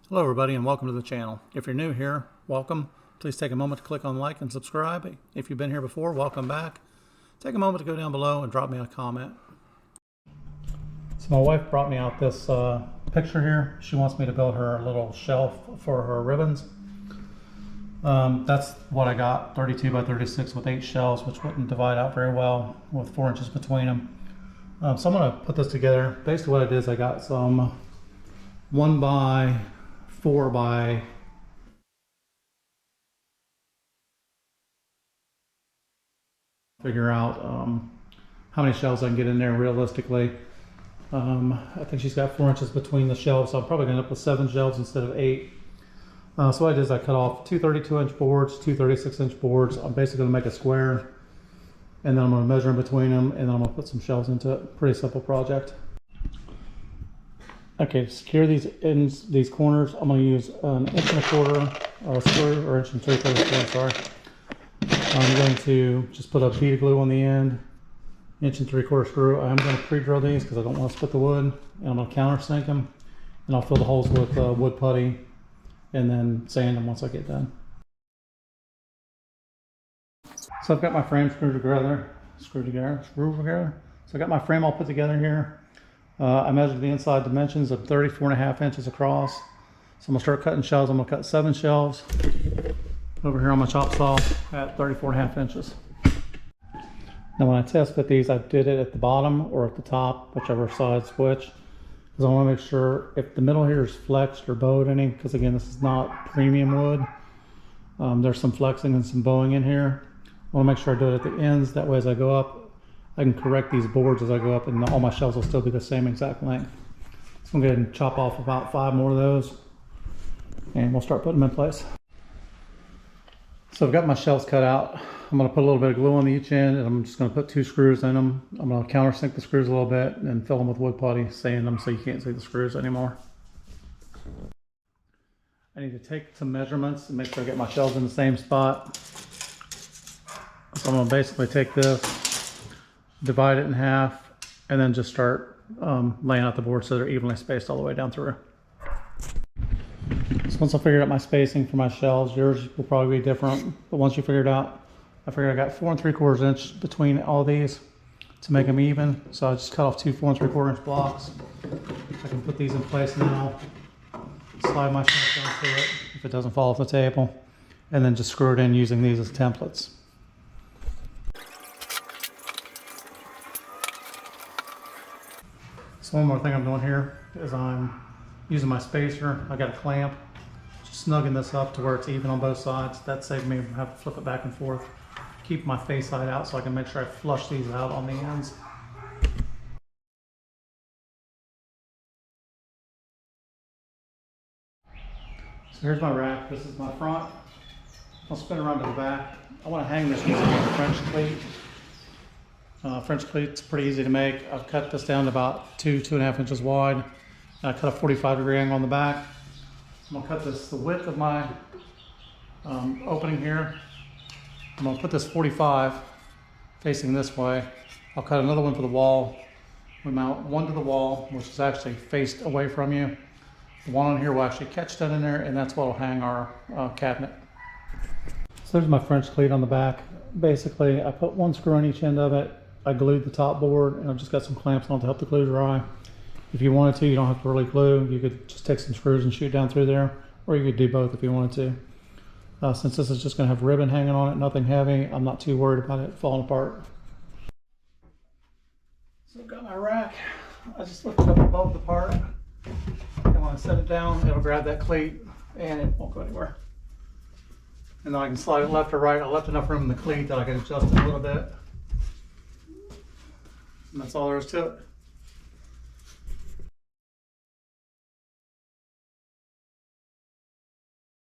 Hello everybody and welcome to the channel. If you're new here, welcome. Please take a moment to click on like and subscribe. If you've been here before, welcome back. Take a moment to go down below and drop me a comment. So my wife brought me out this picture here. She wants me to build her a little shelf for her ribbons. That's what I got, 32 by 36 with 8 shelves, which wouldn't divide out very well with 4 inches between them. So I'm going to put this together. Basically what it is, I got some 1 by 4 by figure out how many shelves I can get in there realistically. I think she's got 4 inches between the shelves, so I'm probably going to end up with 7 shelves instead of 8. So what I did is I cut off 2 32-inch boards, 2 36-inch boards. I'm basically going to make a square, and then I'm going to measure in between them, and then I'm going to put some shelves into it. Pretty simple project. Okay, to secure these ends, these corners, I'm going to use an 1¼ inch screw, or 1¾ inch screw, sorry. I'm going to just put a bead of glue on the end, 1¾ inch screw. I'm going to pre-drill these because I don't want to split the wood, and I'm going to countersink them, and I'll fill the holes with wood putty, and then sand them once I get done. So I've got my frame screwed together. So I got my frame all put together here. I measured the inside dimensions of 34.5 inches across. So I'm gonna start cutting shelves. I'm gonna cut 7 shelves over here on my chop saw at 34.5 inches. Now when I test fit these, I did it at the bottom or at the top, whichever side switch, because I want to make sure if the middle here is flexed or bowed any, because again, this is not premium wood. There's some flexing and some bowing in here. I want to make sure I do it at the ends. That way as I go up, I can correct these boards as I go up, and all my shelves will still be the same exact length. So I'm going to go ahead and chop off about 5 more of those, and we'll start putting them in place. So I've got my shelves cut out. I'm going to put a little bit of glue on each end, and I'm just going to put 2 screws in them. I'm going to countersink the screws a little bit and fill them with wood putty, sand them so you can't see the screws anymore. I need to take some measurements and make sure I get my shelves in the same spot. So I'm going to basically take this, divide it in half, and then just start laying out the board so they're evenly spaced all the way down through. So once I figured out my spacing for my shelves, yours will probably be different, but once you figure it out, I figured I got 4 3/4 inch between all these to make them even. So I just cut off 2 4 3/4 inch blocks. I can put these in place now, slide my shelf down through it if it doesn't fall off the table, and then just screw it in using these as templates. So one more thing I'm doing here is I'm using my spacer. I got a clamp, just snugging this up to where it's even on both sides. That saved me from having to flip it back and forth. Keep my face side out so I can make sure I flush these out on the ends. So here's my rack. This is my front. I'll spin around to the back. I want to hang this using a French cleat. French cleat's pretty easy to make. I've cut this down to about 2.5 inches wide. And I cut a 45-degree angle on the back. I'm gonna cut this the width of my opening here. I'm gonna put this 45 facing this way. I'll cut another one for the wall. We mount one to the wall, which is actually faced away from you. The one on here will actually catch that in there, and that's what will hang our cabinet. So there's my French cleat on the back. Basically, I put 1 screw on each end of it. I glued the top board, and I've just got some clamps on to help the glue dry. If you wanted to, you don't have to really glue. You could just take some screws and shoot down through there, or you could do both if you wanted to. Since this is just going to have ribbon hanging on it, nothing heavy, I'm not too worried about it falling apart. So I've got my rack. I just lift it up above the part, and when I set it down, it'll grab that cleat, and it won't go anywhere. And then I can slide it left or right. I left enough room in the cleat that I can adjust it a little bit. And that's all there is to it.